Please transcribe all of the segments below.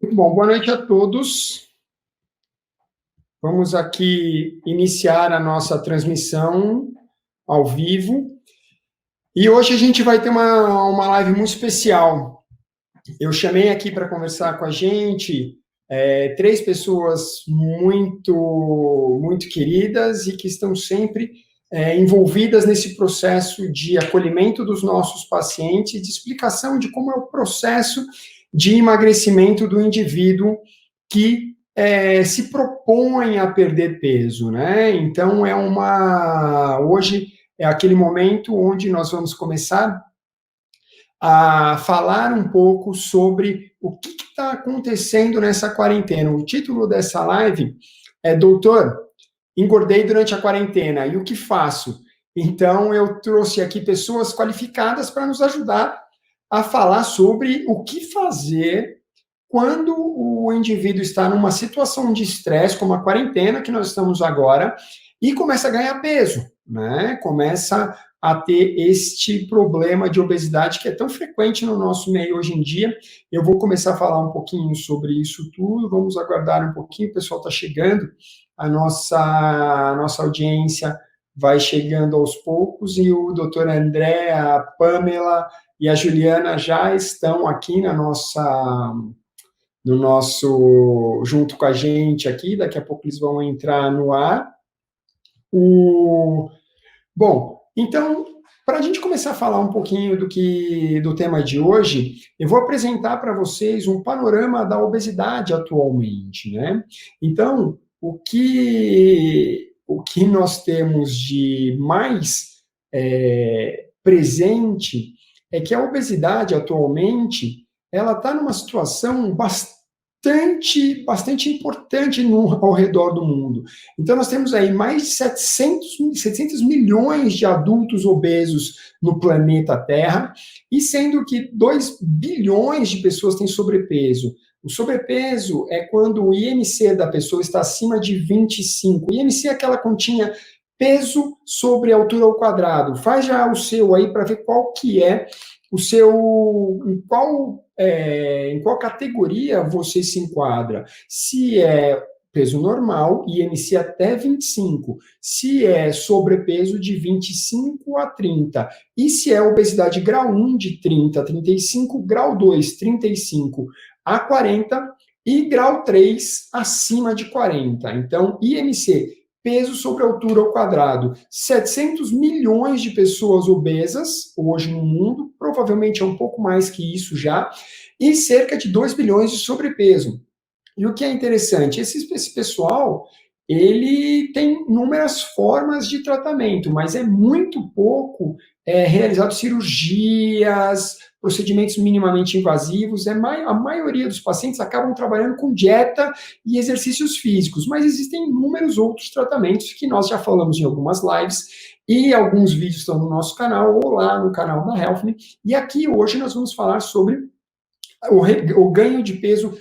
Muito bom, boa noite a todos. Vamos aqui iniciar a nossa transmissão ao vivo. E hoje a gente vai ter uma live muito especial. Eu chamei aqui para conversar com a gente três pessoas muito queridas e que estão sempre envolvidas nesse processo de acolhimento dos nossos pacientes, de explicação de como é o processo de emagrecimento do indivíduo que se propõe a perder peso, né? Então, hoje é aquele momento onde nós vamos começar a falar um pouco sobre o que está acontecendo nessa quarentena. O título dessa live é Doutor, engordei durante a quarentena, e o que faço? Então, eu trouxe aqui pessoas qualificadas para nos ajudar a falar sobre o que fazer quando o indivíduo está numa situação de estresse, como a quarentena que nós estamos agora, e começa a ganhar peso, né? Começa a ter este problema de obesidade que é tão frequente no nosso meio hoje em dia. Eu vou começar a falar um pouquinho sobre isso tudo, vamos aguardar um pouquinho, o pessoal está chegando, a nossa audiência vai chegando aos poucos, e o doutor André, a Pamela e a Juliana já estão aqui junto com a gente aqui, daqui a pouco eles vão entrar no ar. Bom, então, para a gente começar a falar um pouquinho do tema de hoje, eu vou apresentar para vocês um panorama da obesidade atualmente, né? Então, o que nós temos de mais presente é que a obesidade atualmente ela está numa situação bastante importante ao redor do mundo. Então, nós temos aí mais de 700 milhões de adultos obesos no planeta Terra, e sendo que 2 bilhões de pessoas têm sobrepeso. O sobrepeso é quando o IMC da pessoa está acima de 25. O IMC é aquela continha peso sobre altura ao quadrado. Faz já o seu aí para ver qual que é o seu, em qual categoria você se enquadra. Se é peso normal, IMC até 25. Se é sobrepeso, de 25 a 30. E se é obesidade grau 1, de 30 a 35, grau 2, 35 a 40, e grau 3, acima de 40. Então, IMC, peso sobre altura ao quadrado. 700 milhões de pessoas obesas hoje no mundo, provavelmente é um pouco mais que isso já, e cerca de 2 bilhões de sobrepeso. E o que é interessante, esse pessoal, ele tem inúmeras formas de tratamento, mas é muito pouco realizado cirurgias, procedimentos minimamente invasivos. A maioria dos pacientes acabam trabalhando com dieta e exercícios físicos, mas existem inúmeros outros tratamentos que nós já falamos em algumas lives, e alguns vídeos estão no nosso canal ou lá no canal da Health Me. E aqui hoje nós vamos falar sobre o ganho de peso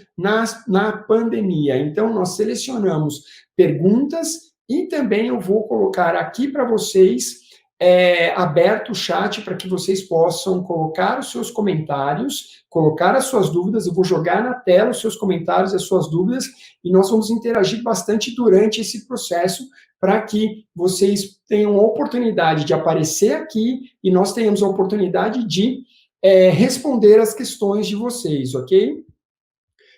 na pandemia. Então, nós selecionamos perguntas, e também eu vou colocar aqui para vocês aberto o chat para que vocês possam colocar os seus comentários, colocar as suas dúvidas. Eu vou jogar na tela os seus comentários, as suas dúvidas, e nós vamos interagir bastante durante esse processo, para que vocês tenham a oportunidade de aparecer aqui e nós tenhamos a oportunidade de responder as questões de vocês, ok?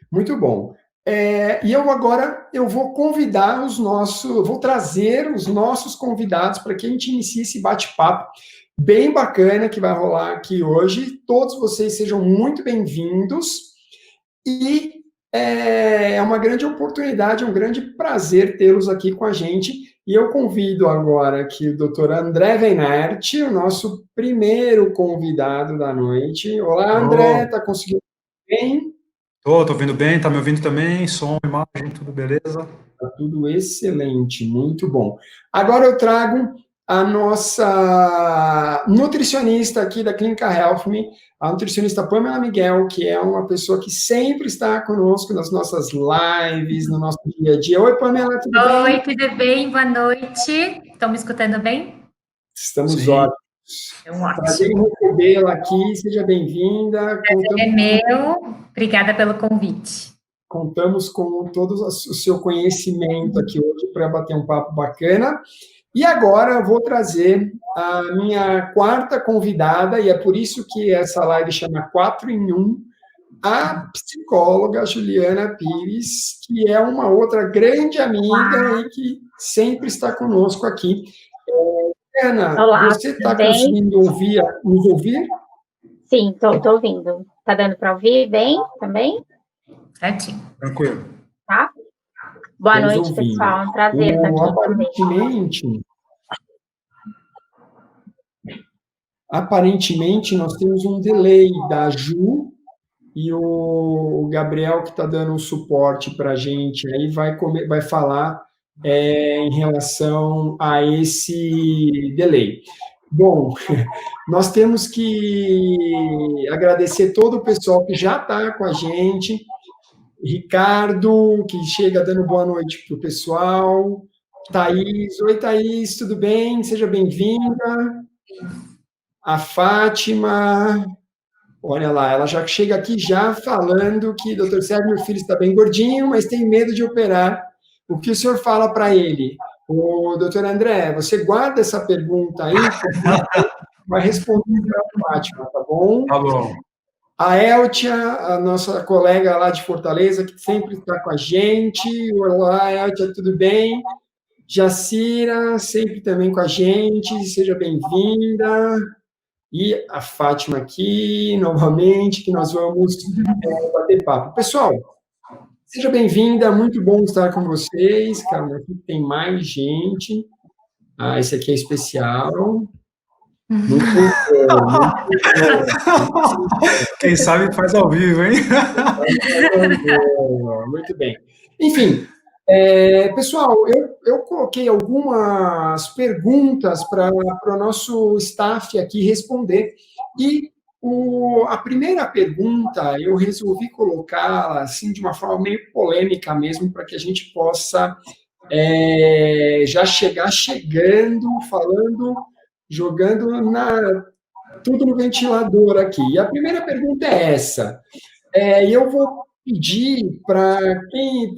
Muito bom. E agora eu vou vou trazer os nossos convidados para que a gente inicie esse bate-papo bem bacana que vai rolar aqui hoje. Todos vocês sejam muito bem-vindos, e é uma grande oportunidade, é um grande prazer tê-los aqui com a gente. E eu convido agora aqui o Dr. André Weinert, o nosso primeiro convidado da noite. Olá, André, está conseguindo bem? Tô ouvindo bem, tá me ouvindo também? Som, imagem, tudo beleza? Está tudo excelente, muito bom. Agora eu trago a nossa nutricionista aqui da Clínica Health Me, a nutricionista Pamela Miguel, que é uma pessoa que sempre está conosco nas nossas lives, no nosso dia a dia. Oi, Pamela, tudo bem? Oi, tudo bem? Boa noite. Estão me escutando bem? Estamos ótimos. Prazer em recebê-la aqui, seja bem-vinda. Prazer é meu. Obrigada pelo convite. Contamos com todo o seu conhecimento aqui hoje para bater um papo bacana. E agora eu vou trazer a minha quarta convidada, e é por isso que essa live chama 4 em 1, a psicóloga Juliana Pires, que é uma outra grande amiga e que sempre está conosco aqui. Juliana, Olá, você está tudo bem? conseguindo nos ouvir? Sim, estou ouvindo. Tá dando para ouvir bem também? Certinho. Tranquilo. Tá? Boa Estamos noite, ouvindo. pessoal. É um prazer estar aqui Aparentemente, nós temos um delay da Ju e o Gabriel, que está dando um suporte para a gente, aí vai falar em relação a esse delay. Bom, nós temos que agradecer todo o pessoal que já está com a gente, Ricardo, que chega dando boa noite para o pessoal, Thaís, oi Thaís, tudo bem? Seja bem-vinda. A Fátima, olha lá, ela já chega aqui já falando que Dr. Sérgio, meu filho está bem gordinho, mas tem medo de operar. O que o senhor fala para ele? O doutor André, você guarda essa pergunta aí, vai responder para a Fátima, tá bom? Tá bom. A Eltia, a nossa colega lá de Fortaleza, que sempre está com a gente. Olá, Eltia, tudo bem? Jacira, sempre também com a gente, seja bem-vinda. E a Fátima aqui, novamente, que nós vamos bater papo. Pessoal, seja bem-vinda, muito bom estar com vocês. Calma, aqui tem mais gente. Esse aqui é especial. Muito bom. Quem sabe faz ao vivo, hein? Muito bem. Enfim, pessoal, eu coloquei algumas perguntas para o nosso staff aqui responder, e a primeira pergunta eu resolvi colocá-la assim, de uma forma meio polêmica mesmo, para que a gente possa já chegar chegando, falando, jogando tudo no ventilador aqui. E a primeira pergunta é essa, e eu vou pedir para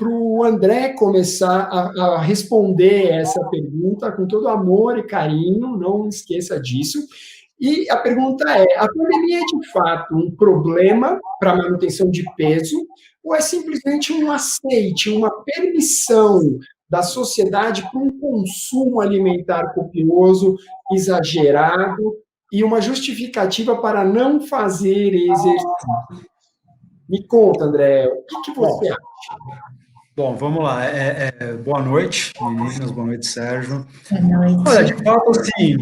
o André começar a responder essa pergunta com todo amor e carinho, não esqueça disso. E a pergunta é: a pandemia é de fato um problema para a manutenção de peso, ou é simplesmente um aceite, uma permissão da sociedade para um consumo alimentar copioso, exagerado, e uma justificativa para não fazer exercício? Me conta, André, o que você acha? Bom, vamos lá. Boa noite, meninas, boa noite, Sérgio. Boa noite. Olha, de fato, assim,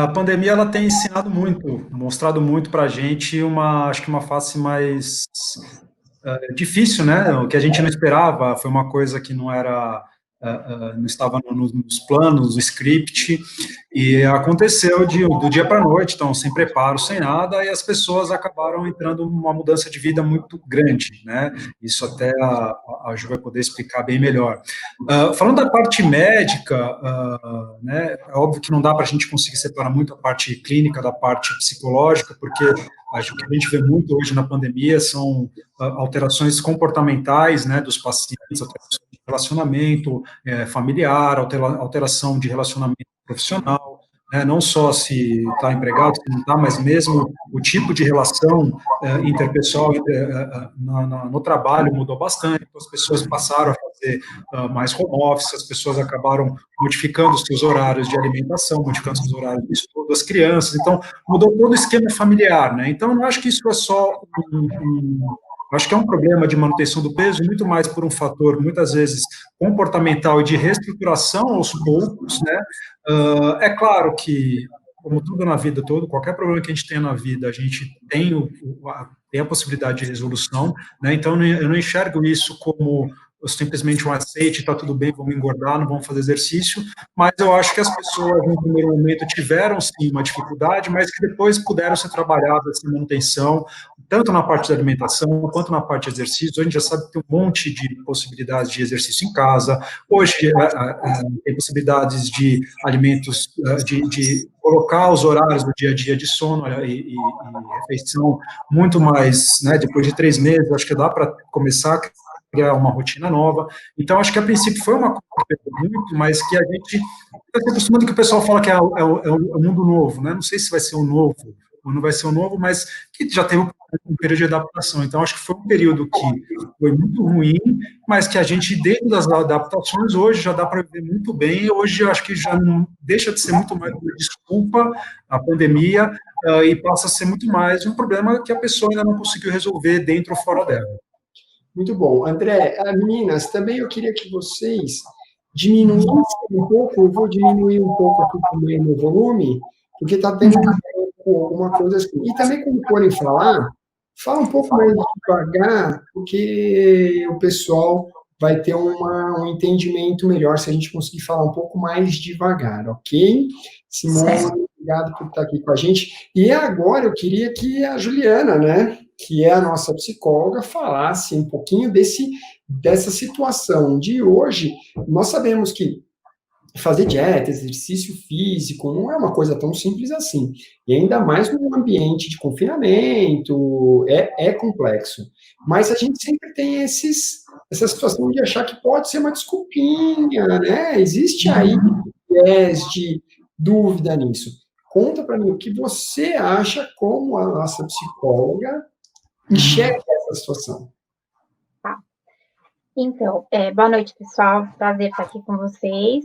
a pandemia ela tem ensinado muito, mostrado muito para a gente acho que uma face mais difícil, né? O que a gente não esperava, foi uma coisa que não era, não estava nos planos, no script, e aconteceu do dia para a noite, então, sem preparo, sem nada, e as pessoas acabaram entrando numa mudança de vida muito grande, né? Isso até a Ju vai poder explicar bem melhor. Falando da parte médica, né, é óbvio que não dá para a gente conseguir separar muito a parte clínica da parte psicológica, porque acho que a gente vê muito hoje na pandemia são alterações comportamentais, né, dos pacientes, alterações de relacionamento familiar, alteração de relacionamento profissional, né, não só se está empregado, se não está, mas mesmo o tipo de relação interpessoal no trabalho mudou bastante, então as pessoas passaram a fazer mais home office, as pessoas acabaram modificando os seus horários de alimentação, modificando os seus horários de estudo das crianças, então mudou todo o esquema familiar, né, então eu não acho que isso é só acho que é um problema de manutenção do peso, muito mais por um fator, muitas vezes, comportamental e de reestruturação aos poucos, né? É claro que, como tudo na vida toda, qualquer problema que a gente tenha na vida, a gente tem a possibilidade de resolução, né? Então, eu não enxergo isso como simplesmente um aceite, está tudo bem, vamos engordar, não vamos fazer exercício, mas eu acho que as pessoas, no primeiro momento, tiveram, sim, uma dificuldade, mas que depois puderam ser trabalhadas essa manutenção, tanto na parte da alimentação, quanto na parte de exercício. A gente já sabe que tem um monte de possibilidades de exercício em casa, hoje tem possibilidades de alimentos, de colocar os horários do dia a dia de sono e refeição muito mais, né, depois de 3 meses, acho que dá para começar a criar uma rotina nova. Então, acho que a princípio foi uma coisa que pegou muito, mas que a gente está se acostumando que o pessoal fala que é o mundo novo, né? Não sei se vai ser o novo ou não vai ser o novo, mas que já teve um período de adaptação. Então, acho que foi um período que foi muito ruim, mas que a gente, dentro das adaptações, hoje já dá para viver muito bem. Hoje, acho que já não deixa de ser muito mais uma desculpa a pandemia e passa a ser muito mais um problema que a pessoa ainda não conseguiu resolver dentro ou fora dela. Muito bom. André, meninas, também eu queria que vocês diminuíssem um pouco, eu vou diminuir um pouco aqui também no volume, porque está tendo alguma coisa assim. E também, quando forem falar, fala um pouco mais devagar, porque o pessoal vai ter um entendimento melhor se a gente conseguir falar um pouco mais devagar, ok? Simone, obrigado por estar aqui com a gente. E agora eu queria que a Juliana, né, que é a nossa psicóloga, falasse um pouquinho dessa situação de hoje. Nós sabemos que fazer dieta, exercício físico, não é uma coisa tão simples assim. E ainda mais num ambiente de confinamento, é complexo. Mas a gente sempre tem essa situação de achar que pode ser uma desculpinha, né? Existe aí viés de dúvida nisso. Conta para mim o que você acha, como a nossa psicóloga enxerga essa situação. Tá. Então, boa noite, pessoal. Prazer estar aqui com vocês.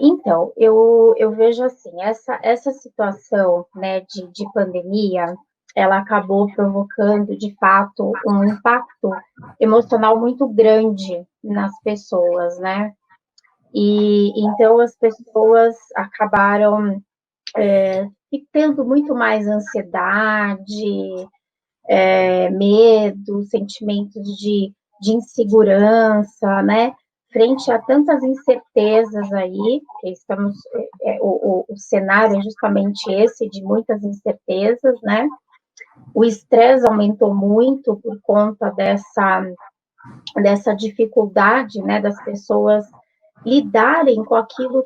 Então, eu vejo assim, essa situação, né, de pandemia, ela acabou provocando, de fato, um impacto emocional muito grande nas pessoas, né? E então as pessoas acabaram tendo muito mais ansiedade, medo, sentimentos de insegurança, né? Frente a tantas incertezas aí, que estamos, o cenário é justamente esse, de muitas incertezas, né? O estresse aumentou muito por conta dessa dificuldade, né, das pessoas lidarem com aquilo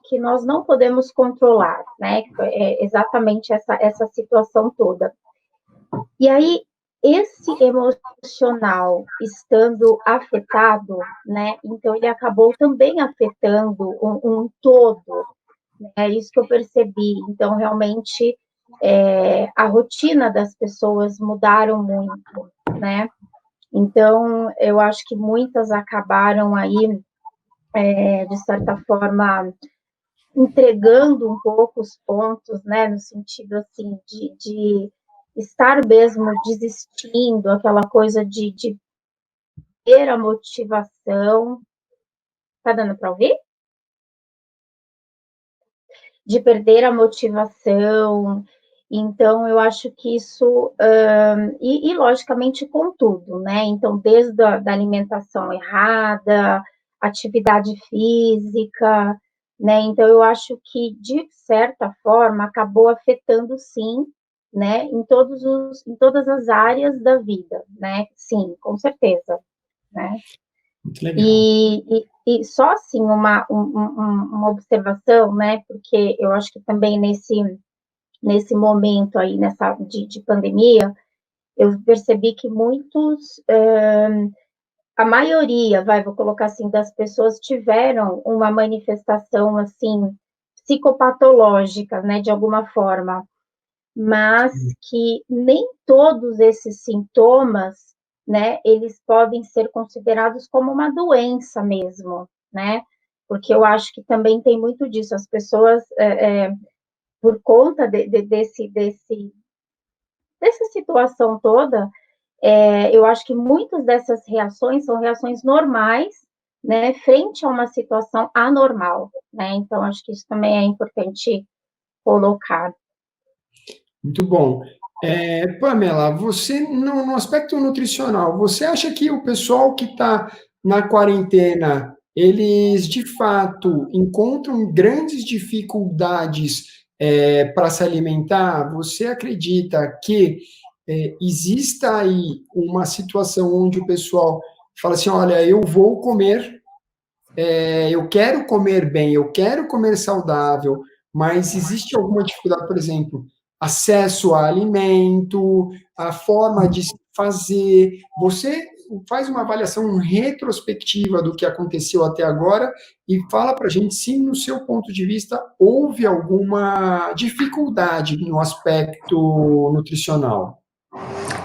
que nós não podemos controlar, né? É exatamente essa situação toda. E aí, esse emocional estando afetado, né, então ele acabou também afetando um todo, né, é isso que eu percebi. Então, realmente, a rotina das pessoas mudaram muito, né, então, eu acho que muitas acabaram aí, de certa forma, entregando um pouco os pontos, né, no sentido, assim, de estar mesmo desistindo, aquela coisa de ter a motivação. Tá dando para ouvir? De perder a motivação. Então, eu acho que isso, e logicamente com tudo, né? Então, desde da alimentação errada, atividade física, né? Então, eu acho que, de certa forma, acabou afetando, sim, né? Em todas as áreas da vida, né? Sim, com certeza, né? Muito legal. E só, assim, uma observação, né? Porque eu acho que também nesse momento aí, de pandemia, eu percebi que muitos, a maioria, vou colocar assim, das pessoas tiveram uma manifestação, assim, psicopatológica, né, de alguma forma, mas que nem todos esses sintomas, né, eles podem ser considerados como uma doença mesmo, né, porque eu acho que também tem muito disso, as pessoas, por conta dessa situação toda, eu acho que muitas dessas reações são reações normais, né, frente a uma situação anormal, né, então acho que isso também é importante colocar. Muito bom. Pamela, você, no aspecto nutricional, você acha que o pessoal que está na quarentena, eles, de fato, encontram grandes dificuldades para se alimentar? Você acredita que exista aí uma situação onde o pessoal fala assim, olha, eu vou comer, eu quero comer bem, eu quero comer saudável, mas existe alguma dificuldade, por exemplo, acesso a alimento, a forma de se fazer. Você faz uma avaliação retrospectiva do que aconteceu até agora e fala para a gente se, no seu ponto de vista, houve alguma dificuldade no aspecto nutricional.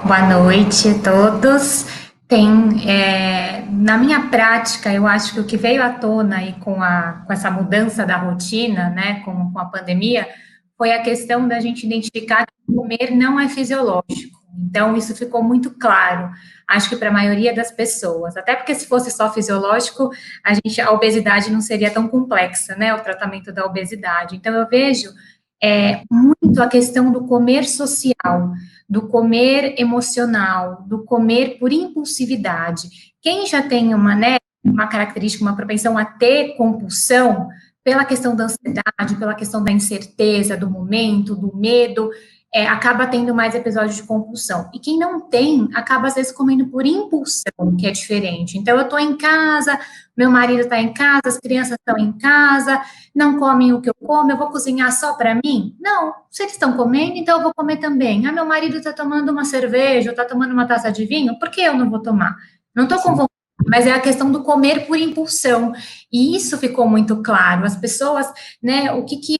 Boa noite a todos. Na minha prática, eu acho que o que veio à tona aí com essa mudança da rotina, né, com a pandemia, foi a questão da gente identificar que comer não é fisiológico. Então, isso ficou muito claro, acho que para a maioria das pessoas, até porque se fosse só fisiológico, a obesidade não seria tão complexa, né, o tratamento da obesidade. Então, eu vejo muito a questão do comer social, do comer emocional, do comer por impulsividade. Quem já tem uma característica, uma propensão a ter compulsão, pela questão da ansiedade, pela questão da incerteza, do momento, do medo, acaba tendo mais episódios de compulsão. E quem não tem, acaba às vezes comendo por impulsão, que é diferente. Então, eu estou em casa, meu marido está em casa, as crianças estão em casa, não comem o que eu como, eu vou cozinhar só para mim? Não, se eles estão comendo, então eu vou comer também. Meu marido está tomando uma cerveja, ou está tomando uma taça de vinho, por que eu não vou tomar? Não estou com vontade, mas é a questão do comer por impulsão, e isso ficou muito claro. As pessoas, né, o que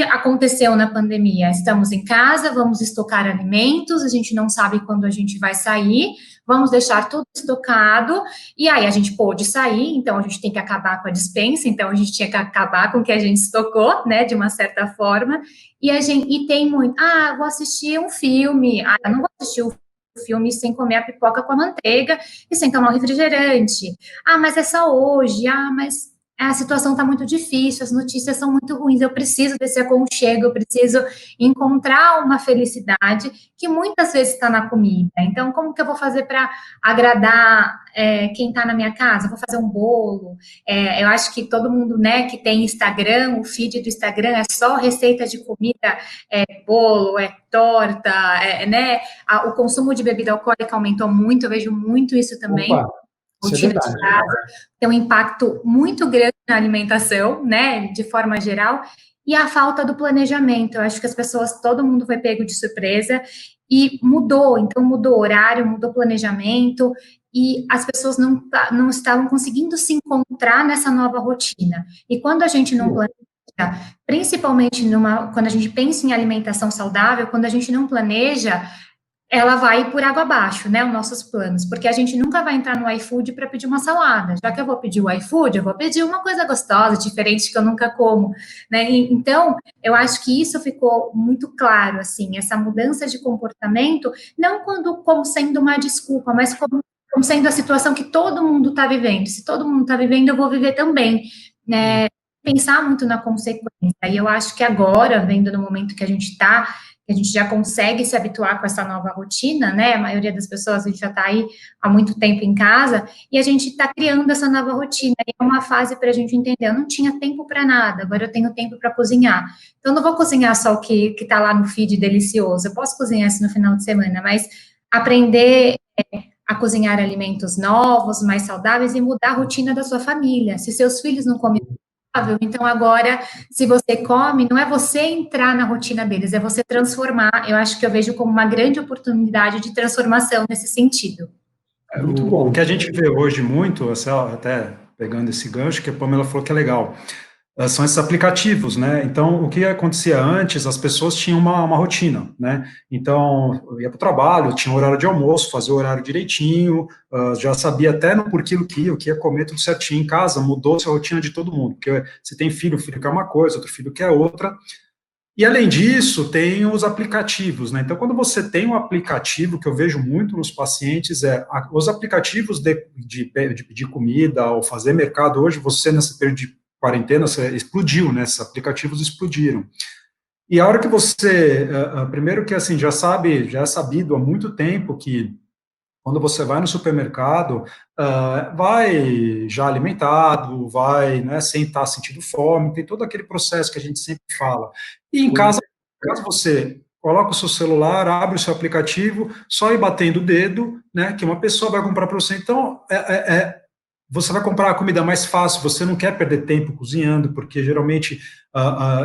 aconteceu na pandemia? Estamos em casa, vamos estocar alimentos, a gente não sabe quando a gente vai sair, vamos deixar tudo estocado, e aí a gente pôde sair, então a gente tem que acabar com a despensa, então a gente tinha que acabar com o que a gente estocou, né, de uma certa forma, e tem muito, vou assistir um filme, eu não vou assistir o filme sem comer a pipoca com a manteiga e sem tomar o refrigerante. Mas é só hoje. Mas a situação está muito difícil, as notícias são muito ruins, eu preciso desse aconchego, eu preciso encontrar uma felicidade que muitas vezes está na comida. Então, como que eu vou fazer para agradar quem está na minha casa? Eu vou fazer um bolo. Eu acho que todo mundo, né, que tem Instagram, o feed do Instagram é só receita de comida, bolo, torta, né? O consumo de bebida alcoólica aumentou muito, eu vejo muito isso também. Opa. Rotina de casa, tem um impacto muito grande na alimentação, né, de forma geral, e a falta do planejamento. Eu acho que as pessoas, todo mundo foi pego de surpresa e mudou o horário, mudou o planejamento, e as pessoas não estavam conseguindo se encontrar nessa nova rotina. E quando a gente não planeja, principalmente quando a gente pensa em alimentação saudável, quando a gente não planeja, ela vai por água abaixo, né, os nossos planos, porque a gente nunca vai entrar no iFood para pedir uma salada. Já que eu vou pedir o iFood, eu vou pedir uma coisa gostosa, diferente, que eu nunca como, né? Então, eu acho que isso ficou muito claro, assim, essa mudança de comportamento, não como sendo uma desculpa, mas como sendo a situação que todo mundo está vivendo. Se todo mundo está vivendo, eu vou viver também, né? Pensar muito na consequência. E eu acho que agora, vendo no momento que a gente está, a gente já consegue se habituar com essa nova rotina, né? A maioria das pessoas, a gente já está aí há muito tempo em casa, e a gente está criando essa nova rotina. E é uma fase para a gente entender, eu não tinha tempo para nada, agora eu tenho tempo para cozinhar. Então, eu não vou cozinhar só o que está lá no feed delicioso, eu posso cozinhar isso no final de semana, mas aprender a cozinhar alimentos novos, mais saudáveis, e mudar a rotina da sua família. Se seus filhos não comem, então agora, se você come, não é você entrar na rotina deles, é você transformar. Eu acho que eu vejo como uma grande oportunidade de transformação nesse sentido. Muito bom. O que a gente vê hoje muito, até pegando esse gancho, que a Pamela falou que é legal, são esses aplicativos, né? Então, o que acontecia antes, as pessoas tinham uma rotina, né? Então, eu ia para o trabalho, tinha horário de almoço, fazia o horário direitinho, já sabia até por quilo que ia, o que ia comer, tudo certinho em casa, mudou-se a rotina de todo mundo, porque você tem filho, o filho quer uma coisa, outro filho quer outra, e além disso, tem os aplicativos, né? Então, quando você tem um aplicativo, que eu vejo muito nos pacientes, os aplicativos de pedir comida ou fazer mercado, hoje, você nessa período de quarentena, explodiu, né? Esses aplicativos explodiram. E a hora que você, primeiro que assim, já é sabido há muito tempo que quando você vai no supermercado, vai já alimentado, vai, né, sem estar sentindo fome, tem todo aquele processo que a gente sempre fala. E em casa, caso você coloca o seu celular, abre o seu aplicativo, só ir batendo o dedo, né, que uma pessoa vai comprar para você. Então, você vai comprar a comida mais fácil, você não quer perder tempo cozinhando, porque geralmente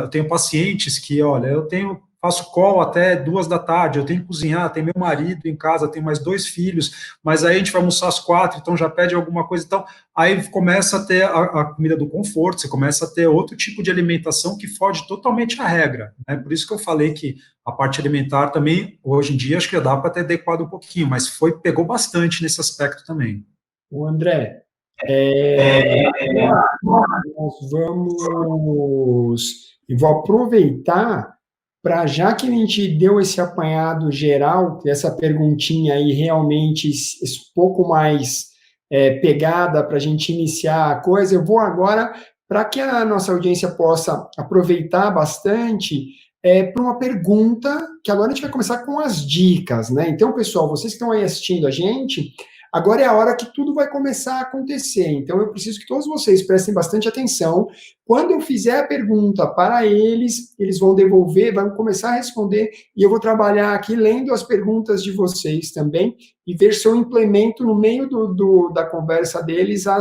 eu tenho pacientes que, olha, eu tenho faço call até 2 da tarde, eu tenho que cozinhar, tem meu marido em casa, tem mais 2 filhos, mas aí a gente vai almoçar às 4, então já pede alguma coisa, então aí começa a ter a comida do conforto, você começa a ter outro tipo de alimentação que foge totalmente à regra, né? Por isso que eu falei que a parte alimentar também, hoje em dia, acho que já dá para ter adequado um pouquinho, mas pegou bastante nesse aspecto também. O André, nós eu vou aproveitar para, já que a gente deu esse apanhado geral, essa perguntinha aí realmente pouco mais pegada para a gente iniciar a coisa, eu vou agora, para que a nossa audiência possa aproveitar bastante, para uma pergunta, que agora a gente vai começar com as dicas, né? Então, pessoal, vocês que estão aí assistindo a gente, agora é a hora que tudo vai começar a acontecer. Então, eu preciso que todos vocês prestem bastante atenção. Quando eu fizer a pergunta para eles, eles vão devolver, vão começar a responder, e eu vou trabalhar aqui lendo as perguntas de vocês também, e ver se eu implemento no meio da conversa deles a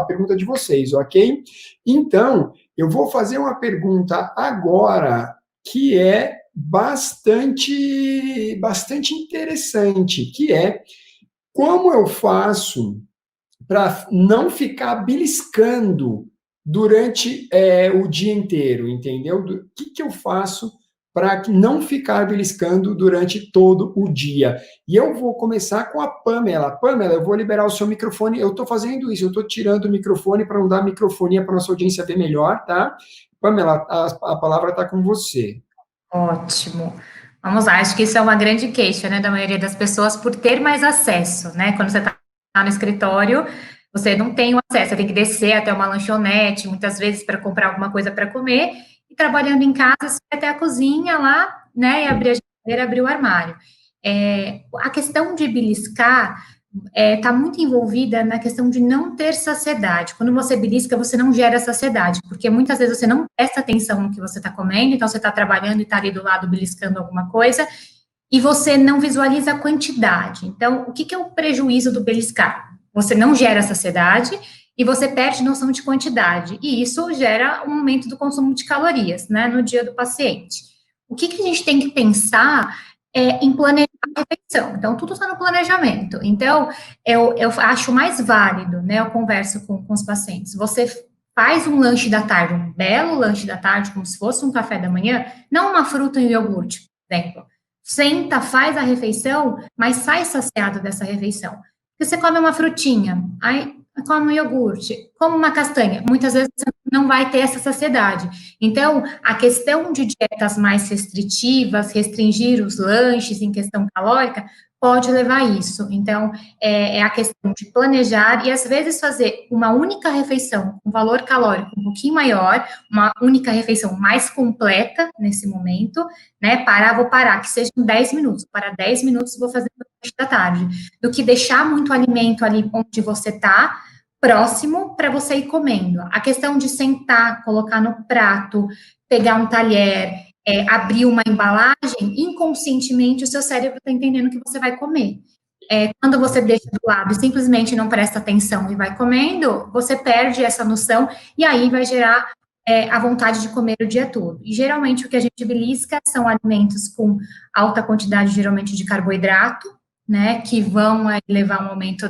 pergunta de vocês, ok? Então, eu vou fazer uma pergunta agora que é bastante interessante, que é: como eu faço para não ficar beliscando durante o dia inteiro, entendeu? O que eu faço para não ficar beliscando durante todo o dia? E eu vou começar com a Pamela. Pamela, eu vou liberar o seu microfone. Eu estou fazendo isso, eu estou tirando o microfone para não dar microfonia para a nossa audiência ver melhor, tá? Pamela, a palavra está com você. Ótimo. Vamos lá, acho que isso é uma grande queixa, né, da maioria das pessoas por ter mais acesso, né? Quando você está no escritório, você não tem o acesso, você tem que descer até uma lanchonete, muitas vezes para comprar alguma coisa para comer, e trabalhando em casa, você vai até a cozinha lá, né, e abrir a geladeira, abrir o armário. A questão de beliscar está muito envolvida na questão de não ter saciedade. Quando você belisca, você não gera saciedade, porque muitas vezes você não presta atenção no que você está comendo, então você está trabalhando e está ali do lado beliscando alguma coisa, e você não visualiza a quantidade. Então, o que é o prejuízo do beliscar? Você não gera saciedade e você perde noção de quantidade, e isso gera um aumento do consumo de calorias, né, no dia do paciente. O que a gente tem que pensar em planejar a refeição. Então, tudo está no planejamento. Então, eu acho mais válido, né, eu converso com os pacientes, você faz um lanche da tarde, um belo lanche da tarde, como se fosse um café da manhã, não uma fruta e um iogurte, por exemplo. Senta, faz a refeição, mas sai saciado dessa refeição. Porque você come uma frutinha, aí come um iogurte, come uma castanha, muitas vezes você não vai ter essa saciedade. Então, a questão de dietas mais restritivas, restringir os lanches em questão calórica, pode levar a isso. Então, é a questão de planejar e, às vezes, fazer uma única refeição com valor calórico um pouquinho maior, uma única refeição mais completa nesse momento, né? Vou parar, que sejam 10 minutos. Para 10 minutos, vou fazer no lanche da tarde. Do que deixar muito alimento ali onde você está, próximo, para você ir comendo. A questão de sentar, colocar no prato, pegar um talher, abrir uma embalagem, inconscientemente o seu cérebro está entendendo que você vai comer. Quando você deixa do lado e simplesmente não presta atenção e vai comendo, você perde essa noção e aí vai gerar a vontade de comer o dia todo. E geralmente o que a gente belisca são alimentos com alta quantidade, geralmente, de carboidrato, né, que vão levar um aumento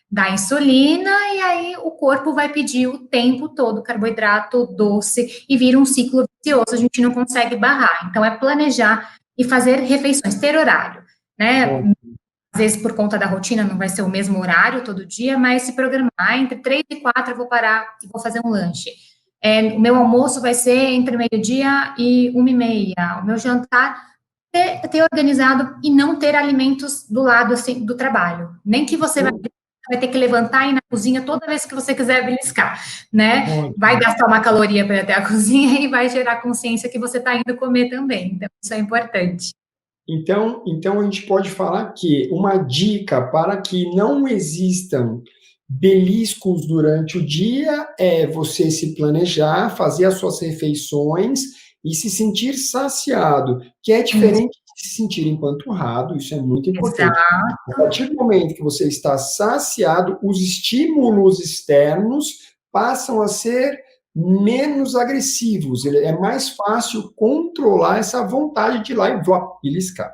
da insulina, e aí o corpo vai pedir o tempo todo carboidrato, doce, e vira um ciclo vicioso, a gente não consegue barrar. Então, é planejar e fazer refeições, ter horário, né? Às vezes, por conta da rotina, não vai ser o mesmo horário todo dia, mas se programar, entre 3 e 4 eu vou parar e vou fazer um lanche. O meu almoço vai ser entre meio-dia e 1h30, o meu jantar ter organizado e não ter alimentos do lado, assim, do trabalho. Nem que você vai ter que levantar e ir na cozinha toda vez que você quiser beliscar, né? Vai gastar uma caloria para ir até a cozinha e vai gerar consciência que você está indo comer também. Então, isso é importante. Então, a gente pode falar que uma dica para que não existam beliscos durante o dia é você se planejar, fazer as suas refeições e se sentir saciado, que é diferente de se sentir empanturrado, isso é muito importante. Exato. A partir do momento que você está saciado, os estímulos externos passam a ser menos agressivos, é mais fácil controlar essa vontade de ir lá e beliscar.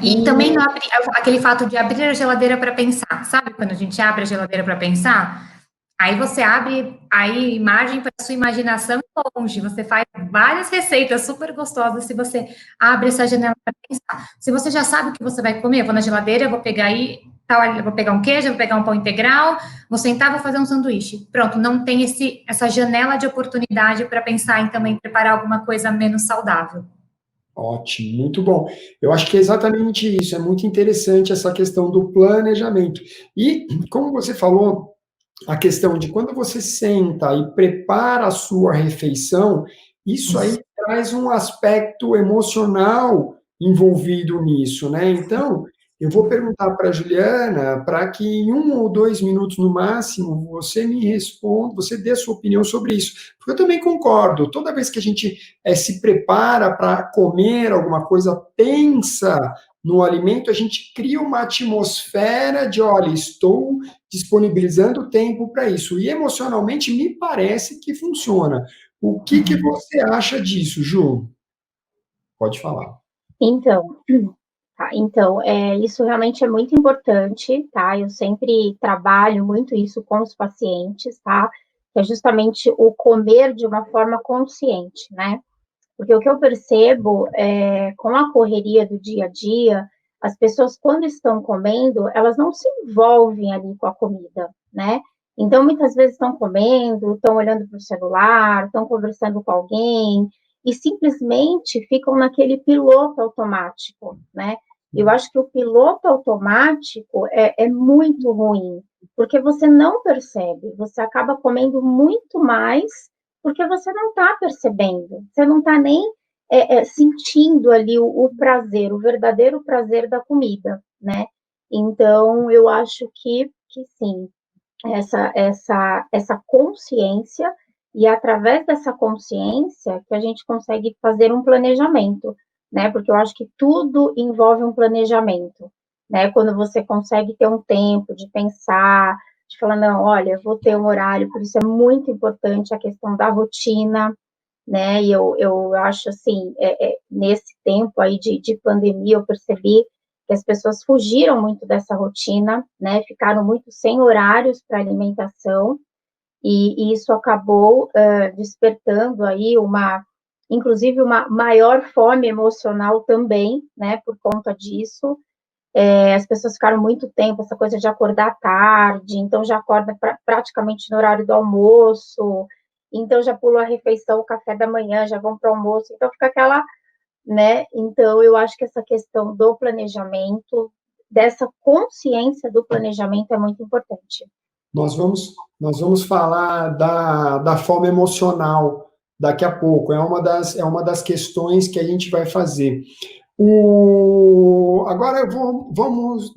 E também não abrir, aquele fato de abrir a geladeira para pensar, sabe? Quando a gente abre a geladeira para pensar, aí você abre aí margem para sua imaginação longe, você faz várias receitas super gostosas se você abre essa janela para pensar. Se você já sabe o que você vai comer, eu vou na geladeira, eu vou pegar aí, eu vou pegar um queijo, eu vou pegar um pão integral, vou sentar, vou fazer um sanduíche. Pronto, não tem essa janela de oportunidade para pensar em também preparar alguma coisa menos saudável. Ótimo, muito bom. Eu acho que é exatamente isso, é muito interessante essa questão do planejamento. E, como você falou, a questão de quando você senta e prepara a sua refeição, isso aí traz um aspecto emocional envolvido nisso, né? Então, eu vou perguntar para a Juliana, para que em 1 ou 2 minutos no máximo, você me responda, você dê a sua opinião sobre isso. Porque eu também concordo, toda vez que a gente se prepara para comer alguma coisa, pensa no alimento, a gente cria uma atmosfera de, olha, estou disponibilizando tempo para isso. E emocionalmente me parece que funciona. O que você acha disso, Ju? Pode falar. Então, isso realmente é muito importante, tá? Eu sempre trabalho muito isso com os pacientes, tá? Que é justamente o comer de uma forma consciente, né? Porque o que eu percebo com a correria do dia a dia, as pessoas, quando estão comendo, elas não se envolvem ali com a comida, né? Então, muitas vezes estão comendo, estão olhando para o celular, estão conversando com alguém, e simplesmente ficam naquele piloto automático, né? Eu acho que o piloto automático é muito ruim, porque você não percebe, você acaba comendo muito mais porque você não está percebendo, você não está nem sentindo ali o prazer, o verdadeiro prazer da comida, né? Então, eu acho que sim, essa consciência, e através dessa consciência que a gente consegue fazer um planejamento, né? Porque eu acho que tudo envolve um planejamento, né? Quando você consegue ter um tempo de pensar, de falar, não, olha, eu vou ter um horário, por isso é muito importante a questão da rotina, né? E eu acho assim, nesse tempo aí de pandemia, eu percebi que as pessoas fugiram muito dessa rotina, né? Ficaram muito sem horários para alimentação, e isso acabou despertando aí inclusive uma maior fome emocional também, né? Por conta disso. As pessoas ficaram muito tempo, essa coisa de acordar tarde, então já acorda praticamente no horário do almoço, então já pulou a refeição, o café da manhã, já vão para o almoço, então fica aquela, né? Então eu acho que essa questão do planejamento, dessa consciência do planejamento é muito importante. Nós vamos falar da fome emocional daqui a pouco, é uma das questões que a gente vai fazer. Agora vamos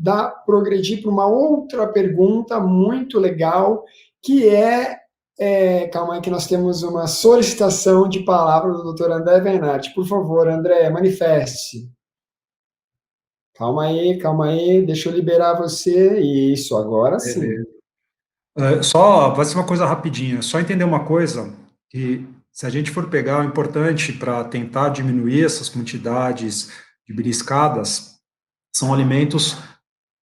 progredir para uma outra pergunta muito legal, que calma aí que nós temos uma solicitação de palavra do Dr. André Venati. Por favor, André, manifeste. Calma aí, deixa eu liberar você. Isso, agora sim. Só, vai ser uma coisa rapidinha, só entender uma coisa, que se a gente for pegar o importante para tentar diminuir essas quantidades de beliscadas, são alimentos,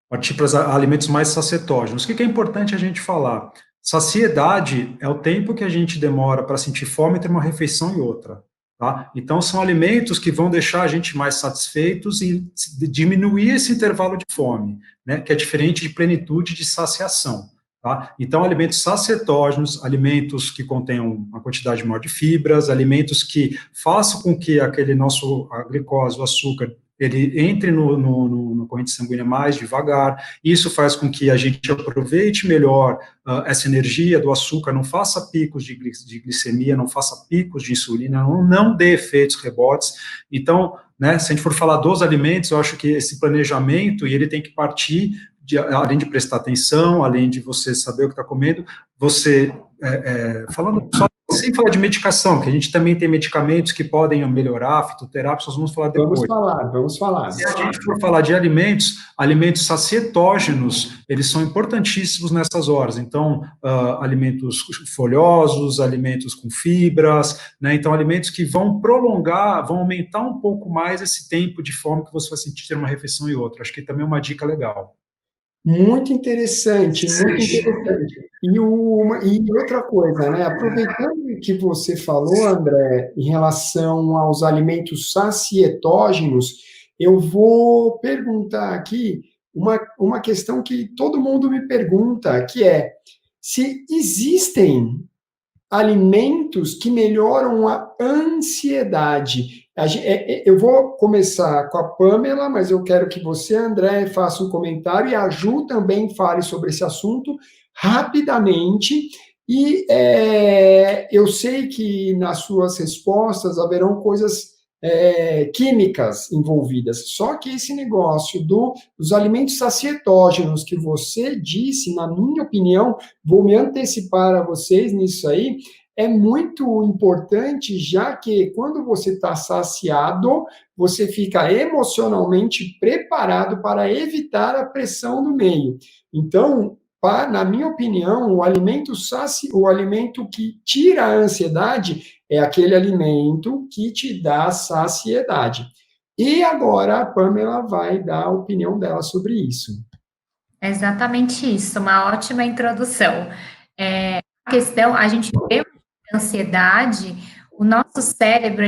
partir para alimentos mais sacetógenos. O que é importante a gente falar? Saciedade é o tempo que a gente demora para sentir fome entre uma refeição e outra. Tá? Então, são alimentos que vão deixar a gente mais satisfeitos e diminuir esse intervalo de fome, né? Que é diferente de plenitude de saciação. Tá? Então, alimentos sacetógenos, alimentos que contenham uma quantidade maior de fibras, alimentos que façam com que aquele nosso glicose, o açúcar, ele entre na corrente sanguínea mais devagar, isso faz com que a gente aproveite melhor essa energia do açúcar, não faça picos de glicemia, não faça picos de insulina, não dê efeitos rebotes. Então, né, se a gente for falar dos alimentos, eu acho que esse planejamento, ele tem que partir além de prestar atenção, além de você saber o que está comendo, você, falando só sem falar de medicação, que a gente também tem medicamentos que podem melhorar, fitoterápicos, nós vamos falar depois. Vamos falar. Se a gente for falar de alimentos sacietógenos, eles são importantíssimos nessas horas. Então, alimentos folhosos, alimentos com fibras, né? Então, alimentos que vão prolongar, vão aumentar um pouco mais esse tempo de fome que você vai sentir entre uma refeição e outra. Acho que também é uma dica legal. Muito interessante, muito interessante. E outra coisa, né? Aproveitando que você falou, André, em relação aos alimentos sacietógenos, eu vou perguntar aqui uma questão que todo mundo me pergunta, que é se existem alimentos que melhoram a ansiedade. Eu vou começar com a Pamela, mas eu quero que você, André, faça um comentário e a Ju também fale sobre esse assunto rapidamente. E eu sei que nas suas respostas haverão coisas químicas envolvidas. Só que esse negócio dos alimentos sacietógenos que você disse, na minha opinião, vou me antecipar a vocês nisso aí, é muito importante, já que quando você está saciado, você fica emocionalmente preparado para evitar a pressão no meio. Então, na minha opinião, o alimento que tira a ansiedade é aquele alimento que te dá saciedade. E agora a Pamela vai dar a opinião dela sobre isso. É exatamente isso, uma ótima introdução. A questão, a gente vê ansiedade, o nosso cérebro,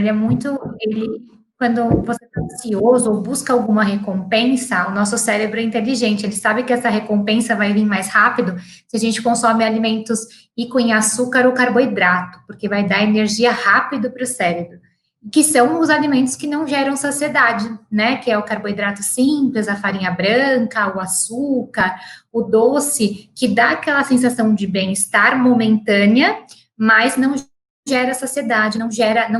quando você está ansioso ou busca alguma recompensa, o nosso cérebro é inteligente, ele sabe que essa recompensa vai vir mais rápido se a gente consome alimentos ricos em açúcar ou carboidrato, porque vai dar energia rápido para o cérebro, que são os alimentos que não geram saciedade, né, que é o carboidrato simples, a farinha branca, o açúcar, o doce, que dá aquela sensação de bem-estar momentânea, mas não gera saciedade, não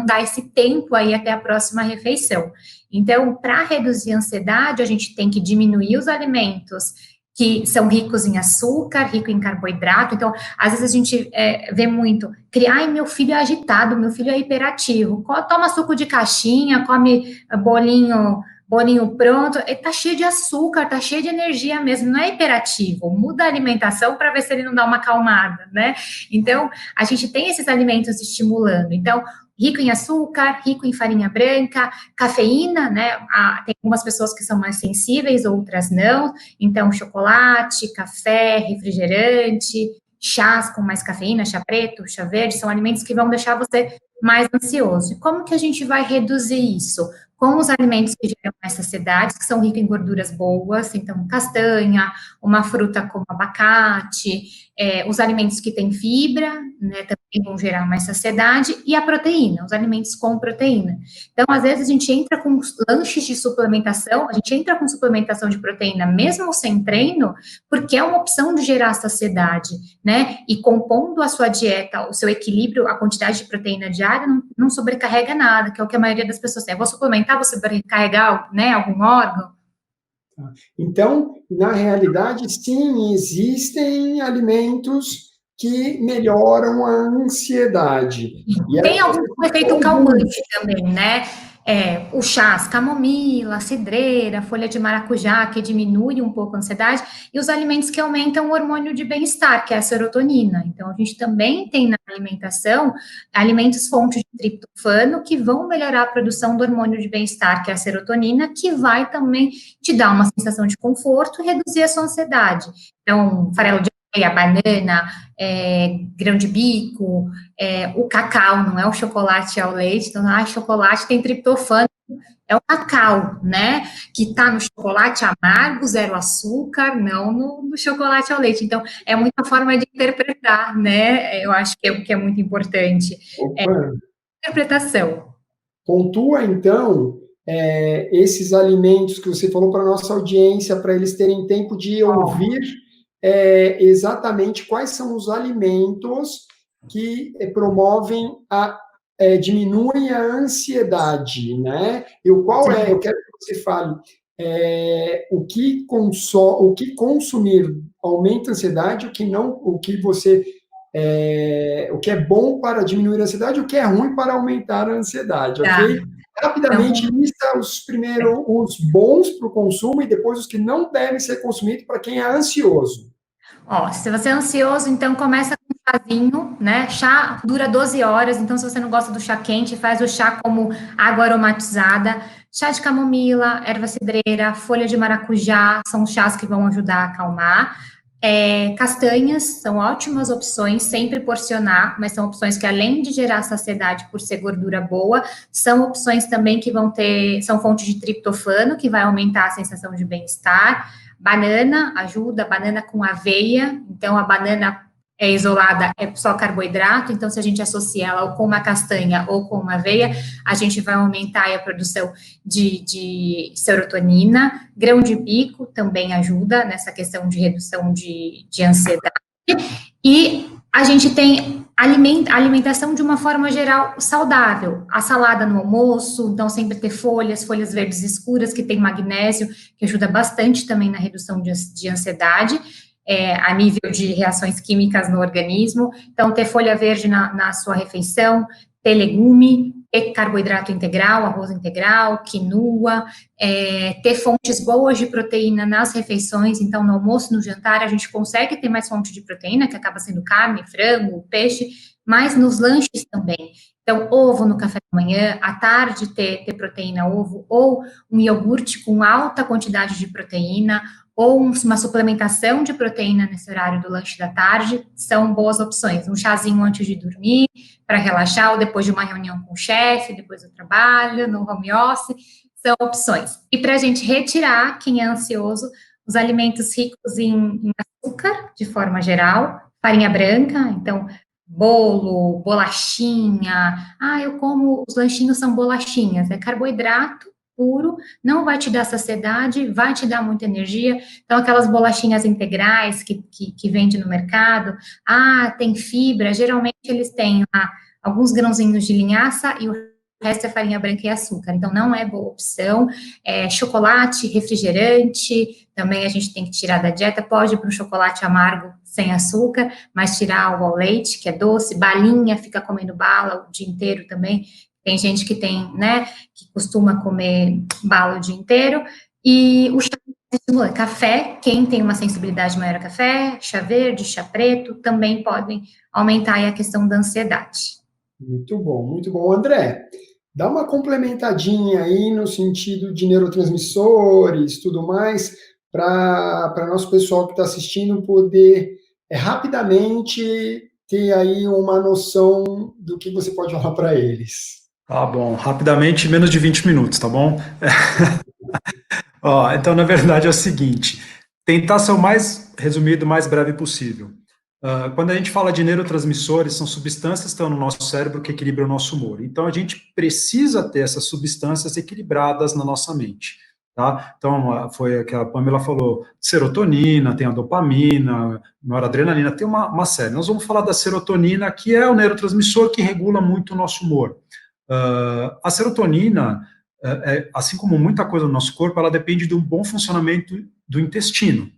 dá esse tempo aí até a próxima refeição. Então, para reduzir a ansiedade, a gente tem que diminuir os alimentos que são ricos em açúcar, rico em carboidrato. Então, às vezes a gente vê muito, meu filho é agitado, meu filho é hiperativo, toma suco de caixinha, come bolinho pronto, tá cheio de açúcar, tá cheio de energia mesmo, não é hiperativo, muda a alimentação para ver se ele não dá uma acalmada, né? Então, a gente tem esses alimentos estimulando, então, rico em açúcar, rico em farinha branca, cafeína, né? Tem algumas pessoas que são mais sensíveis, outras não, então, chocolate, café, refrigerante, chás com mais cafeína, chá preto, chá verde, são alimentos que vão deixar você mais ansioso. E como que a gente vai reduzir isso? Com os alimentos que geram mais saciedade, que são ricos em gorduras boas, então castanha, uma fruta como abacate, os alimentos que têm fibra, né, também vão gerar mais saciedade, e a proteína, os alimentos com proteína. Então, às vezes, a gente entra com lanches de suplementação, a gente entra com suplementação de proteína, mesmo sem treino, porque é uma opção de gerar saciedade, né, e compondo a sua dieta, o seu equilíbrio, a quantidade de proteína diária, não sobrecarrega nada, que é o que a maioria das pessoas tem. Eu vou suplementar, vou sobrecarregar, né, algum órgão? Então, na realidade, sim, existem alimentos que melhoram a ansiedade. Tem algum efeito calmante também, né? O chás, camomila, cidreira, folha de maracujá, que diminui um pouco a ansiedade, e os alimentos que aumentam o hormônio de bem-estar, que é a serotonina. Então, a gente também tem na alimentação alimentos fontes de triptofano que vão melhorar a produção do hormônio de bem-estar, que é a serotonina, que vai também te dar uma sensação de conforto e reduzir a sua ansiedade. Então, farelo de aveia, banana, grão de bico, o cacau, não é o chocolate ao leite, então, chocolate tem triptofano, é o cacau, né, que tá no chocolate amargo, zero açúcar, não no chocolate ao leite, então, é muita forma de interpretar, né, eu acho que é muito importante. Interpretação. Pontua, então, esses alimentos que você falou para a nossa audiência, para eles terem tempo de ouvir exatamente quais são os alimentos que promovem diminuem a ansiedade, né? Eu quero que você fale o que consumir aumenta a ansiedade, o que não, o que é bom para diminuir a ansiedade, o que é ruim para aumentar a ansiedade, ok? Rapidamente, lista os bons para o consumo e depois os que não devem ser consumidos para quem é ansioso. Se você é ansioso, então começa com um chazinho, né? Chá dura 12 horas, então se você não gosta do chá quente, faz o chá como água aromatizada. Chá de camomila, erva cidreira, folha de maracujá, são chás que vão ajudar a acalmar. Castanhas são ótimas opções, sempre porcionar, mas são opções que, além de gerar saciedade por ser gordura boa, são opções também que são fontes de triptofano, que vai aumentar a sensação de bem-estar. Banana ajuda, banana com aveia, então a banana isolada é só carboidrato, então se a gente associa ela ou com uma castanha ou com uma aveia, a gente vai aumentar a produção de serotonina. Grão de bico também ajuda nessa questão de redução de ansiedade. E a gente tem alimentação de uma forma geral saudável. A salada no almoço, então sempre ter folhas verdes escuras, que tem magnésio, que ajuda bastante também na redução de ansiedade, a nível de reações químicas no organismo. Então, ter folha verde na sua refeição, ter legume, ter carboidrato integral, arroz integral, quinoa, ter fontes boas de proteína nas refeições. Então, no almoço, no jantar, a gente consegue ter mais fonte de proteína, que acaba sendo carne, frango, peixe, mas nos lanches também. Então, ovo no café da manhã, à tarde ter proteína, ovo, ou um iogurte com alta quantidade de proteína, ou uma suplementação de proteína nesse horário do lanche da tarde, são boas opções. Um chazinho antes de dormir, para relaxar, ou depois de uma reunião com o chefe, depois do trabalho, no home office, são opções. E para a gente retirar, quem é ansioso, os alimentos ricos em açúcar, de forma geral, farinha branca, então, bolo, bolachinha, eu como, os lanchinhos são bolachinhas, é carboidrato puro, não vai te dar saciedade, vai te dar muita energia. Então, aquelas bolachinhas integrais que vende no mercado, tem fibra, geralmente eles têm alguns grãozinhos de linhaça e o resto é farinha branca e açúcar, então não é boa opção. Chocolate, refrigerante, também a gente tem que tirar da dieta, pode ir para um chocolate amargo sem açúcar, mas tirar o ao leite, que é doce, balinha, fica comendo bala o dia inteiro também. Tem gente que tem, né, que costuma comer bala o dia inteiro. E o chá estimula. Café, quem tem uma sensibilidade maior a café, chá verde, chá preto, também podem aumentar aí a questão da ansiedade. Muito bom, muito bom. André, dá uma complementadinha aí no sentido de neurotransmissores, tudo mais, para nosso pessoal que está assistindo poder rapidamente ter aí uma noção do que você pode falar para eles. Tá bom, rapidamente, menos de 20 minutos, tá bom? Então, na verdade, é o seguinte, tentar ser o mais resumido, o mais breve possível. Quando a gente fala de neurotransmissores, são substâncias que estão no nosso cérebro que equilibram o nosso humor. Então, a gente precisa ter essas substâncias equilibradas na nossa mente, tá? Então, foi o que a Pamela falou, serotonina, tem a dopamina, noradrenalina, tem uma série. Nós vamos falar da serotonina, que é o neurotransmissor que regula muito o nosso humor. A serotonina, assim como muita coisa no nosso corpo, ela depende de um bom funcionamento do intestino.